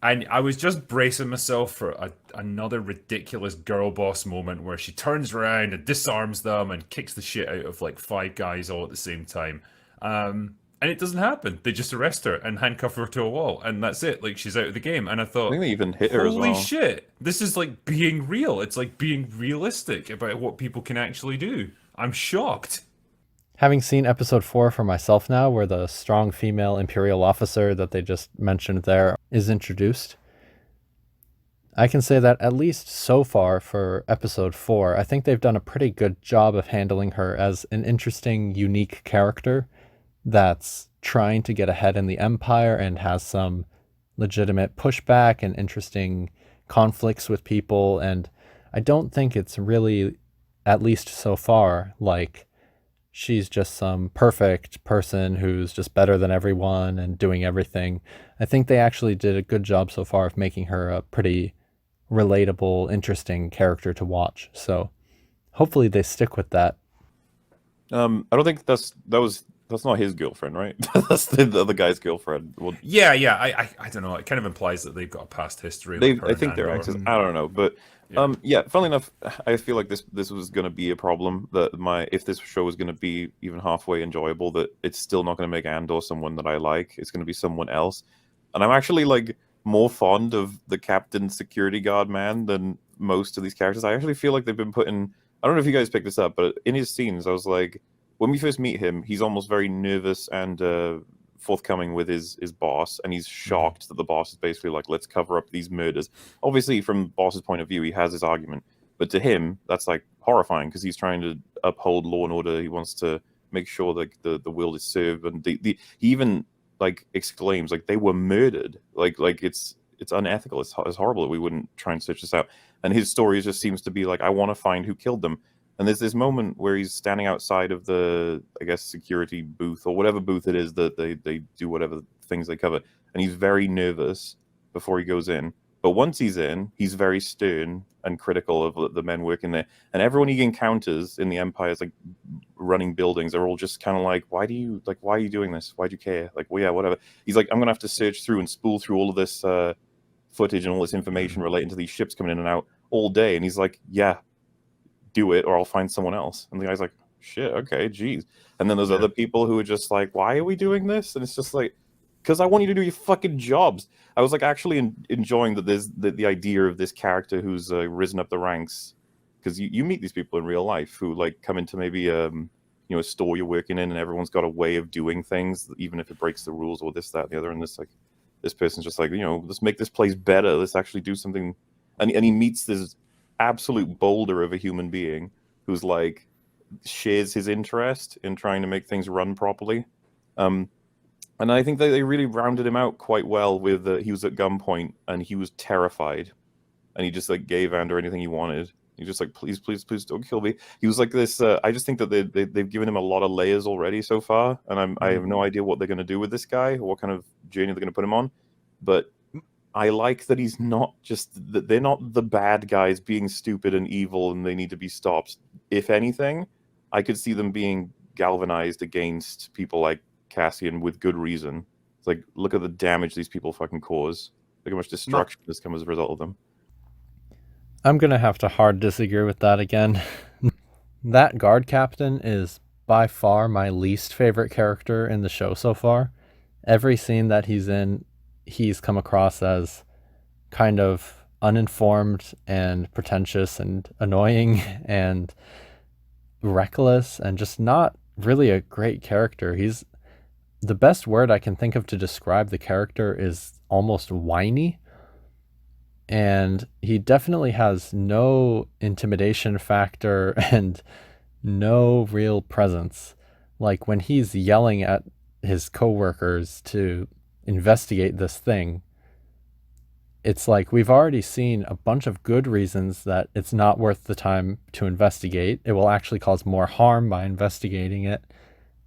[SPEAKER 2] And I was just bracing myself for another ridiculous girl boss moment where she turns around and disarms them and kicks the shit out of like 5 guys all at the same time. And it doesn't happen. They just arrest her and handcuff her to a wall, and that's it. Like, she's out of the game. And I thought,
[SPEAKER 4] I think they even hit her as
[SPEAKER 2] holy
[SPEAKER 4] well.
[SPEAKER 2] shit, this is like being real. It's like being realistic about what people can actually do. I'm shocked.
[SPEAKER 1] Having seen episode 4 for myself now, where the strong female Imperial officer that they just mentioned there is introduced, I can say that at least so far for episode 4, I think they've done a pretty good job of handling her as an interesting, unique character that's trying to get ahead in the Empire and has some legitimate pushback and interesting conflicts with people. And I don't think it's really, at least so far, like she's just some perfect person who's just better than everyone and doing everything. I think they actually did a good job so far of making her a pretty relatable, interesting character to watch. So hopefully they stick with that.
[SPEAKER 4] I don't think that's not his girlfriend, right? That's the other guy's girlfriend. Well,
[SPEAKER 2] Yeah, I don't know. It kind of implies that they've got a past history.
[SPEAKER 4] they
[SPEAKER 2] Like her
[SPEAKER 4] I
[SPEAKER 2] and
[SPEAKER 4] think they're
[SPEAKER 2] Andor.
[SPEAKER 4] exes. I don't know, but
[SPEAKER 2] Yeah.
[SPEAKER 4] yeah. Funnily enough, I feel like this was going to be a problem. That if this show was going to be even halfway enjoyable, that it's still not going to make Andor someone that I like. It's going to be someone else, and I'm actually like more fond of the Captain Security Guard man than most of these characters. I actually feel like they've been putting. I don't know if you guys picked this up, but in his scenes, I was like, when we first meet him, he's almost very nervous and forthcoming with his boss, and he's shocked that the boss is basically like, let's cover up these murders. Obviously, from the boss's point of view, he has his argument, but to him, that's like horrifying because he's trying to uphold law and order. He wants to make sure that the will is served, and he even like exclaims like they were murdered, like it's unethical. It's horrible that we wouldn't try and search this out. And his story just seems to be like, I want to find who killed them. And there's this moment where he's standing outside of the, I guess, security booth or whatever booth it is that they do whatever things they cover. And he's very nervous before he goes in. But once he's in, he's very stern and critical of the men working there. And everyone he encounters in the Empire's like running buildings are all just kind of like, why are you doing this? Why do you care? Like, well, yeah, whatever. He's like, I'm going to have to search through and spool through all of this footage and all this information relating to these ships coming in and out all day. And he's like, yeah, do it or I'll find someone else. And the guy's like, shit, okay, geez. And then there's other people who are just like, why are we doing this? And it's just like, because I want you to do your fucking jobs. I was like actually enjoying that there's the idea of this character who's risen up the ranks, because you meet these people in real life who like come into maybe a store you're working in, and everyone's got a way of doing things, even if it breaks the rules or this, that, and the other. And this person's just like, let's make this place better. Let's actually do something. And he meets this absolute boulder of a human being who's like shares his interest in trying to make things run properly. And I think that they really rounded him out quite well with he was at gunpoint and he was terrified, and he just like gave Andor anything he wanted. He's just like, please, please, please don't kill me. He was like this. I just think that they've given him a lot of layers already so far, and I have no idea what they're going to do with this guy or what kind of journey they're going to put him on. But I like that he's not just that they're not the bad guys being stupid and evil and they need to be stopped. If anything, I could see them being galvanized against people like Cassian with good reason. It's like, look at the damage these people fucking cause. Look how much destruction has come as a result of them.
[SPEAKER 1] I'm going to have to hard disagree with that again. That guard captain is by far my least favorite character in the show so far. Every scene that he's in, he's come across as kind of uninformed and pretentious and annoying and reckless and just not really a great character. The best word I can think of to describe the character is almost whiny. And he definitely has no intimidation factor and no real presence. Like when he's yelling at his coworkers to investigate this thing, it's like we've already seen a bunch of good reasons that it's not worth the time to investigate. It will actually cause more harm by investigating it.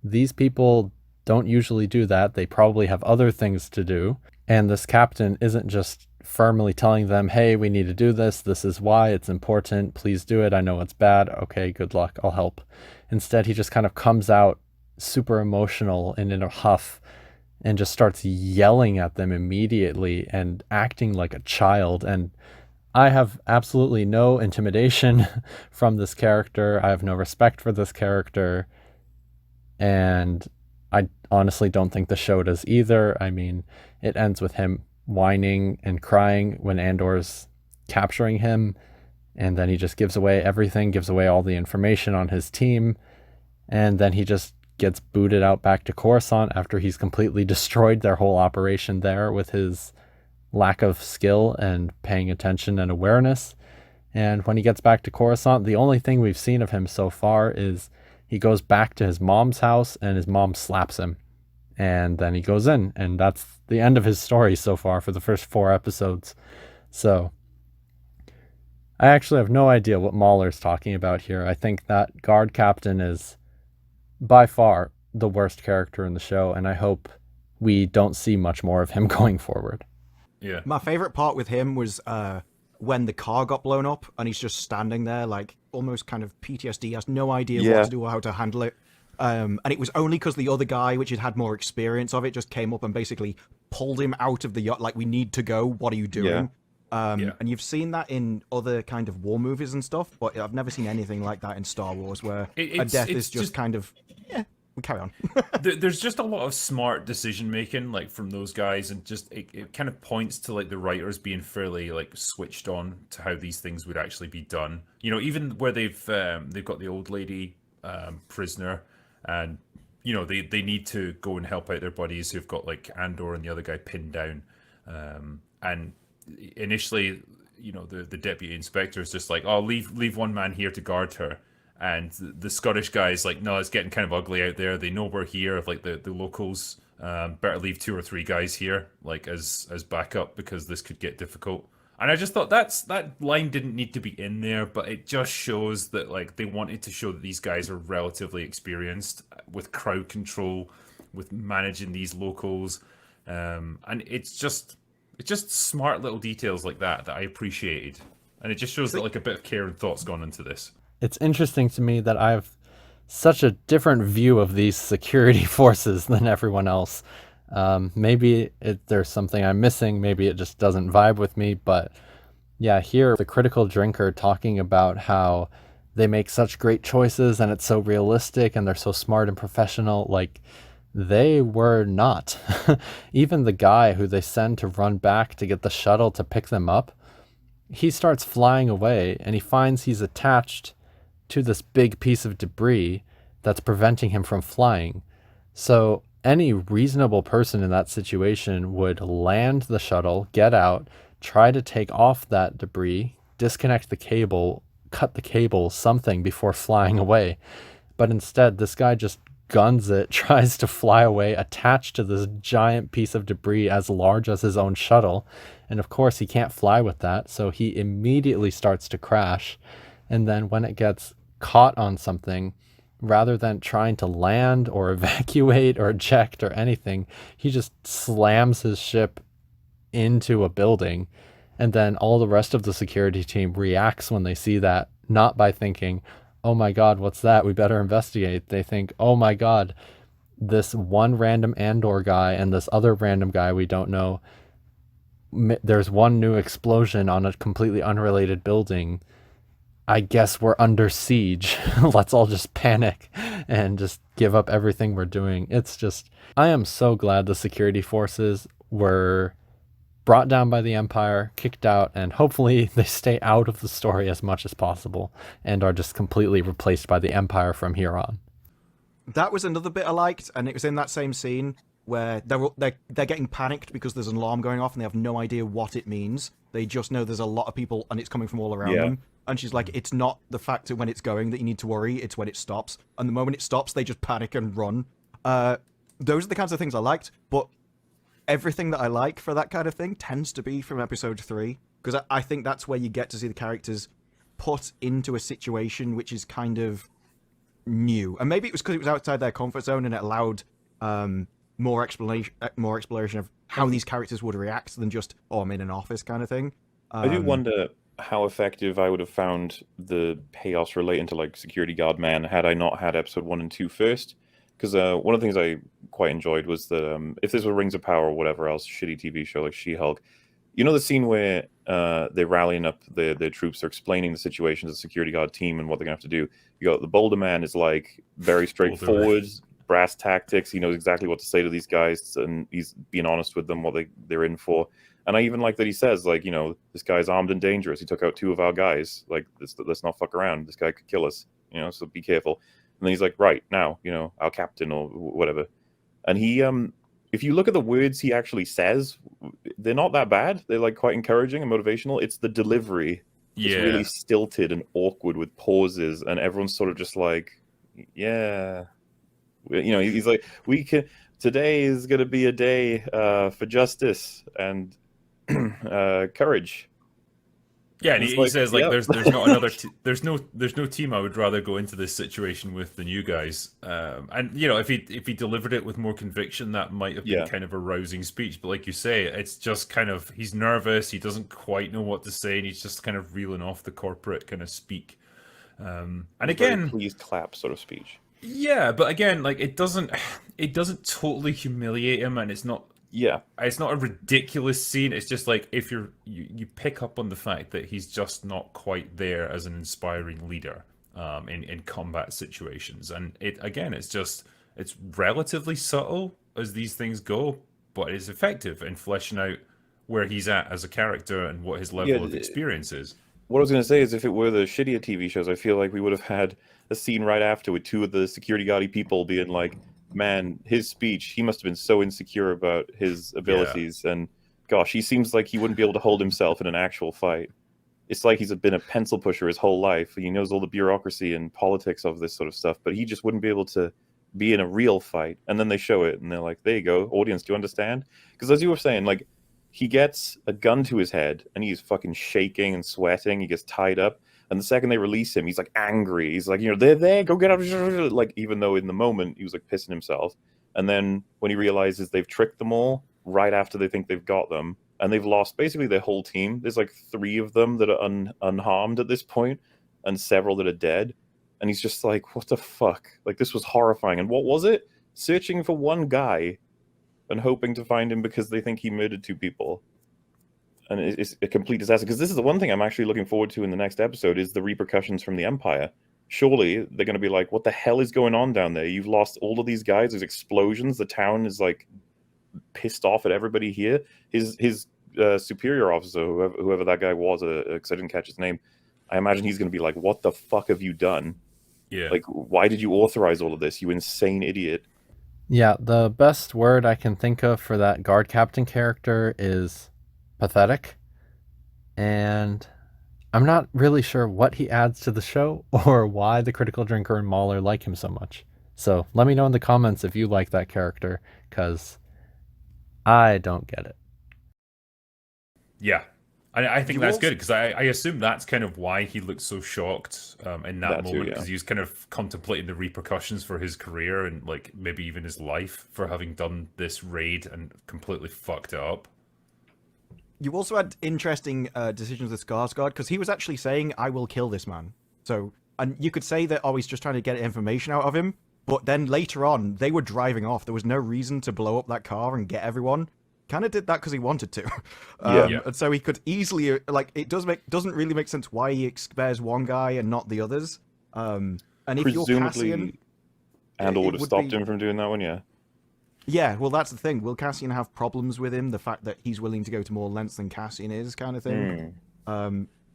[SPEAKER 1] These people don't usually do that. They probably have other things to do. And this captain isn't just firmly telling them, hey, we need to do this. This is why it's important. Please do it. I know it's bad. Okay, good luck. I'll help. Instead, he just kind of comes out super emotional and in a huff and just starts yelling at them immediately and acting like a child. And I have absolutely no intimidation from this character. I have no respect for this character. And I honestly don't think the show does either. I mean, it ends with him whining and crying when Andor's capturing him, and then he just gives away everything, gives away all the information on his team, and then he just gets booted out back to Coruscant after he's completely destroyed their whole operation there with his lack of skill and paying attention and awareness. And when he gets back to Coruscant, the only thing we've seen of him so far is he goes back to his mom's house and his mom slaps him. And then he goes in, and that's the end of his story so far for the first 4 episodes. So I actually have no idea what Mahler's talking about here. I think that guard captain is by far the worst character in the show, and I hope we don't see much more of him going forward.
[SPEAKER 2] Yeah.
[SPEAKER 3] My favorite part with him was when the car got blown up and he's just standing there, like almost kind of PTSD, has no idea what to do or how to handle it. And it was only because the other guy, which had more experience of it, just came up and basically pulled him out of the yacht. Like, we need to go. What are you doing? And you've seen that in other kind of war movies and stuff, but I've never seen anything like that in Star Wars, where a death is just kind of, we carry on.
[SPEAKER 2] There's just a lot of smart decision making, like from those guys, and just it kind of points to like the writers being fairly like switched on to how these things would actually be done. You know, even where they've got the old lady prisoner, and you know they need to go and help out their buddies who've got like Andor and the other guy pinned down, and initially, you know, the deputy inspector is just like, oh, leave one man here to guard her. And the Scottish guy's like, no, it's getting kind of ugly out there. They know we're here. Like the locals, better leave 2 or 3 guys here, like as backup, because this could get difficult. And I just thought that line didn't need to be in there, but it just shows that like they wanted to show that these guys are relatively experienced with crowd control, with managing these locals, and it's just smart little details like that I appreciated, and it just shows that like a bit of care and thought's gone into this.
[SPEAKER 1] It's interesting to me that I have such a different view of these security forces than everyone else. Maybe there's something I'm missing. Maybe it just doesn't vibe with me. But yeah, here, the critical drinker talking about how they make such great choices and it's so realistic and they're so smart and professional. Like, they were not. Even the guy who they send to run back to get the shuttle to pick them up, he starts flying away and he finds he's attached to this big piece of debris that's preventing him from flying. So any reasonable person in that situation would land the shuttle, get out, try to take off that debris, disconnect the cable, cut the cable, something before flying away. But instead, this guy just guns it, tries to fly away attached to this giant piece of debris as large as his own shuttle. And of course, he can't fly with that, so he immediately starts to crash. And then when it gets caught on something, rather than trying to land or evacuate or eject or anything, he just slams his ship into a building. And then all the rest of the security team reacts when they see that, not by thinking, oh my God, what's that? We better investigate. They think, oh my God, this one random Andor guy and this other random guy we don't know, there's one new explosion on a completely unrelated building. I guess we're under siege. Let's all just panic and just give up everything we're doing. It's just, I am so glad the security forces were brought down by the Empire, kicked out, and hopefully they stay out of the story as much as possible and are just completely replaced by the Empire from here on.
[SPEAKER 3] That was another bit I liked, and it was in that same scene where they're getting panicked because there's an alarm going off and they have no idea what it means. They just know there's a lot of people and it's coming from all around them. And she's like, it's not the fact that when it's going that you need to worry, it's when it stops. And the moment it stops, they just panic and run. Those are the kinds of things I liked, but everything that I like for that kind of thing tends to be from episode 3, because I think that's where you get to see the characters put into a situation which is kind of new. And maybe it was because it was outside their comfort zone and it allowed more exploration of how these characters would react than just, oh, I'm in an office kind of thing.
[SPEAKER 4] I do wonder how effective I would have found the chaos relating to like Security Guard Man had I not had episode 1 and 2 first. Because one of the things I quite enjoyed was the if this were Rings of Power or whatever else shitty TV show like She-Hulk, you know the scene where they're rallying up their troops, they're explaining the situation to the Security Guard team and what they're gonna have to do. You got the Boulder Man is like very straightforward, brass tactics. He knows exactly what to say to these guys, and he's being honest with them what they're in for. And I even like that he says, like, you know, this guy's armed and dangerous. He took out 2 of our guys. Like, let's not fuck around. This guy could kill us, you know, so be careful. And then he's like, right, now, you know, our captain or whatever. And he, if you look at the words he actually says, they're not that bad. They're, like, quite encouraging and motivational. It's the delivery. It's really stilted and awkward with pauses. And everyone's sort of just like, yeah. You know, he's like, today is going to be a day for justice and courage.
[SPEAKER 2] Yeah, and
[SPEAKER 4] It's
[SPEAKER 2] he says like
[SPEAKER 4] yeah.
[SPEAKER 2] there's not another there's no team I would rather go into this situation with than you guys. And you know, if he delivered it with more conviction, that might have been
[SPEAKER 4] Yeah.
[SPEAKER 2] kind of a rousing speech. But like you say, it's just kind of he's nervous, he doesn't quite know what to say, and he's just kind of reeling off the corporate kind of speak. And
[SPEAKER 4] It's very
[SPEAKER 2] again,
[SPEAKER 4] please clap sort of speech.
[SPEAKER 2] yeah, but again, like it doesn't totally humiliate him, and
[SPEAKER 4] Yeah.
[SPEAKER 2] it's not a ridiculous scene. It's just like if you pick up on the fact that he's just not quite there as an inspiring leader in combat situations, and it's relatively subtle as these things go, but it's effective in fleshing out where he's at as a character and what his level of
[SPEAKER 4] Yeah.
[SPEAKER 2] experience is.
[SPEAKER 4] What I was going to say is, if it were the shittier TV shows, I feel like we would have had a scene right after with two of the security guardy people being like, "Man, his speech, he must have been so insecure about his abilities, and gosh, he seems like he wouldn't be able to hold himself in an actual fight. It's like he's been a pencil pusher his whole life. He knows all the bureaucracy and politics of this sort of stuff, but he just wouldn't be able to be in a real fight." And then they show it, and they're like, "There you go, audience, do you understand?" Because as you were saying, like, he gets a gun to his head and he's fucking shaking and sweating. He gets tied up. And the second they release him, he's like angry. He's like, you know, they're there, go get out. Like, even though in the moment he was like pissing himself. And then when he realizes they've tricked them all right after they think they've got them, and they've lost basically their whole team. There's like 3 of them that are unharmed at this point, and several that are dead. And he's just like, what the fuck? Like, this was horrifying. And what was it? Searching for one guy and hoping to find him because they think he murdered 2 people. And it's a complete disaster. Because this is the one thing I'm actually looking forward to in the next episode is the repercussions from the Empire. Surely they're going to be like, what the hell is going on down there? You've lost all of these guys. There's explosions. The town is like pissed off at everybody here. His superior officer, whoever that guy was, because I didn't catch his name, I imagine he's going to be like, what the fuck have you done?
[SPEAKER 2] Yeah.
[SPEAKER 4] Like, why did you authorize all of this, you insane idiot?
[SPEAKER 1] Yeah, the best word I can think of for that guard captain character is pathetic. And I'm not really sure what he adds to the show or why the Critical Drinker and Mauler like him so much. So let me know in the comments if you like that character, because I don't get it.
[SPEAKER 2] Yeah. I think
[SPEAKER 3] You
[SPEAKER 2] that's
[SPEAKER 3] also-
[SPEAKER 2] good because I assume that's kind of why he looked so shocked in that
[SPEAKER 4] That too,
[SPEAKER 2] moment,
[SPEAKER 4] yeah.
[SPEAKER 2] because he was kind of contemplating the repercussions for his career and like maybe even his life for having done this raid and completely fucked it up.
[SPEAKER 3] You also had interesting decisions with Skarsgård, because he was actually saying, I will kill this man. So, and you could say that, oh, he's just trying to get information out of him, but then later on, they were driving off. There was no reason to blow up that car and get everyone. Kind of did that because he wanted to.
[SPEAKER 2] Yeah.
[SPEAKER 3] And so he could easily, like, it doesn't really make sense why he spares one guy and not the others. And if you're Cassian,
[SPEAKER 4] Andor
[SPEAKER 3] it
[SPEAKER 4] would have
[SPEAKER 3] would
[SPEAKER 4] stopped
[SPEAKER 3] be-
[SPEAKER 4] him from doing that one, yeah.
[SPEAKER 3] yeah, well, that's the thing. Will Cassian have problems with him? The fact that he's willing to go to more lengths than Cassian is, kind of thing.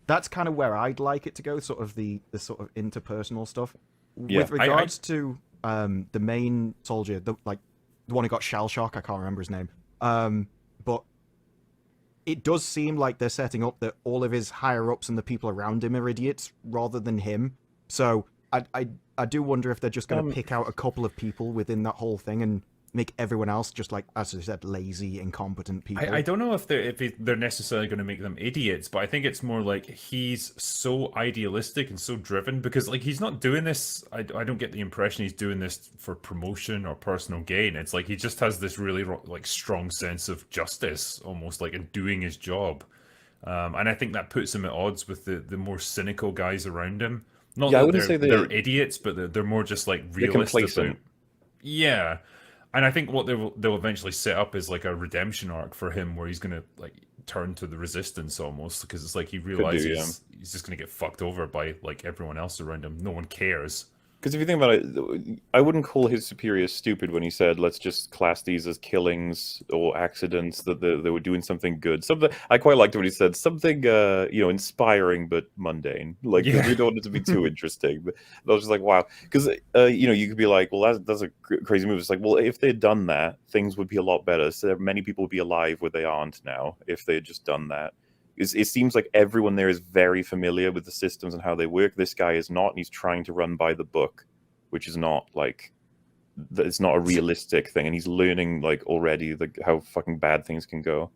[SPEAKER 3] That's kind of where I'd like it to go, sort of the sort of interpersonal stuff.
[SPEAKER 4] Yeah,
[SPEAKER 3] With regards to the main soldier, the one who got shell shock, I can't remember his name. But it does seem like they're setting up that all of his higher ups and the people around him are idiots rather than him. So I do wonder if they're just going to pick out a couple of people within that whole thing and make everyone else just, like, as I said, lazy, incompetent people.
[SPEAKER 2] I don't know if they're necessarily going to make them idiots, but I think it's more like he's so idealistic and so driven because, like, he's not doing this. I don't get the impression he's doing this for promotion or personal gain. It's like he just has this really like strong sense of justice, almost like in doing his job, and I think that puts him at odds with the more cynical guys around him. Not
[SPEAKER 4] Yeah, I
[SPEAKER 2] that
[SPEAKER 4] wouldn't say
[SPEAKER 2] they're idiots, but they're more just like
[SPEAKER 4] They're
[SPEAKER 2] realistic.
[SPEAKER 4] complacent.
[SPEAKER 2] Yeah. And I think what they'll eventually set up is like a redemption arc for him where he's going to like turn to the resistance almost, because it's like he realizes he's just going to get fucked over by like everyone else around him. No one cares.
[SPEAKER 4] Because if you think about it, I wouldn't call his superior stupid when he said, let's just class these as killings or accidents, that they were doing something good. Something I quite liked when he said something, inspiring but mundane. Like, we don't want it to be too interesting. But I was just like, wow. Because, you could be like, well, that's a crazy move. It's like, well, if they'd done that, things would be a lot better. So many people would be alive where they aren't now if they had just done that. It seems like everyone there is very familiar with the systems and how they work. This guy is not, and he's trying to run by the book, which is not like, it's not a realistic thing. And he's learning like already how fucking bad things can go.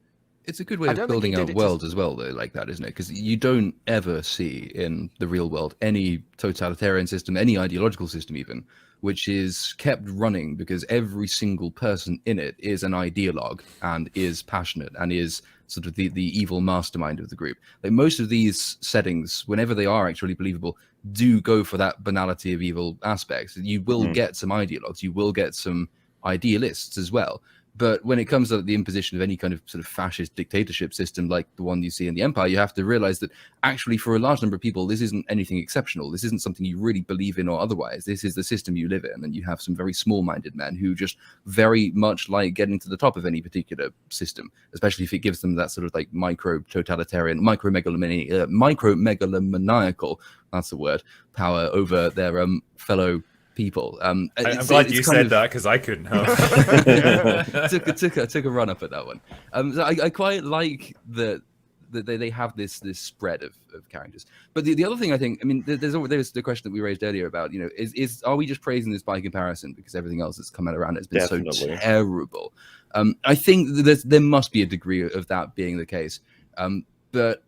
[SPEAKER 5] It's a good way
[SPEAKER 3] I
[SPEAKER 5] of
[SPEAKER 3] don't think he
[SPEAKER 5] building
[SPEAKER 3] did
[SPEAKER 5] out
[SPEAKER 3] it
[SPEAKER 5] worlds as well, though, like that, isn't it? Because you don't ever see in the real world any totalitarian system, any ideological system even, which is kept running because every single person in it is an ideologue and is passionate and is sort of the evil mastermind of the group. Like most of these settings, whenever they are actually believable, do go for that banality of evil aspects. You will get some ideologues, you will get some idealists as well. But when it comes to the imposition of any kind of sort of fascist dictatorship system like the one you see in the Empire, you have to realize that actually for a large number of people, this isn't anything exceptional. This isn't something you really believe in or otherwise. This is the system you live in. And you have some very small-minded men who just very much like getting to the top of any particular system, especially if it gives them that sort of like micro-totalitarian, micro-megalomaniacal, that's the word, power over their fellow people.
[SPEAKER 2] I'm glad you said that because I couldn't help.
[SPEAKER 5] took a run up at that one. So I quite like that they have this spread of characters. But the other thing I think, I mean, there's the question that we raised earlier about, you know, is are we just praising this by comparison because everything else that's come out around it has been
[SPEAKER 4] Definitely.
[SPEAKER 5] so terrible? I think there must be a degree of that being the case, but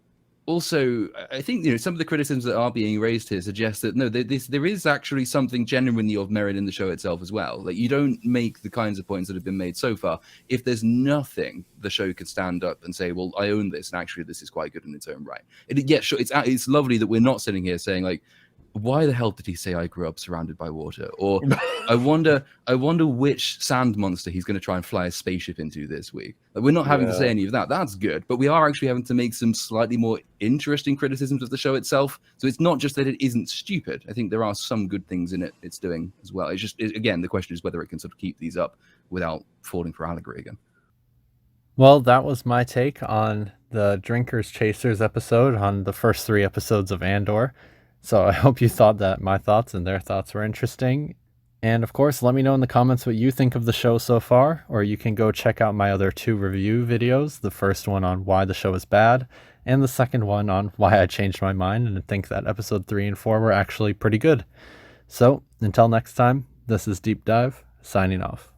[SPEAKER 5] also, I think, you know, some of the criticisms that are being raised here suggest that no, there is actually something genuinely of merit in the show itself as well. Like, you don't make the kinds of points that have been made so far if there's nothing the show could stand up and say, well, I own this, and actually this is quite good in its own right. Sure, it's lovely that we're not sitting here saying like, why the hell did he say I grew up surrounded by water? Or I wonder which sand monster he's going to try and fly a spaceship into this week. Like, we're not having to say any of that. That's good. But we are actually having to make some slightly more interesting criticisms of the show itself. So it's not just that it isn't stupid. I think there are some good things in it it's doing as well. It's just, again, the question is whether it can sort of keep these up without falling for allegory again.
[SPEAKER 1] Well, that was my take on the Drinkers Chasers episode on the first 3 episodes of Andor. So I hope you thought that my thoughts and their thoughts were interesting. And of course, let me know in the comments what you think of the show so far, or you can go check out my other 2 review videos. The first one on why the show is bad, and the second one on why I changed my mind and think that episode 3 and 4 were actually pretty good. So until next time, this is Deep Dive, signing off.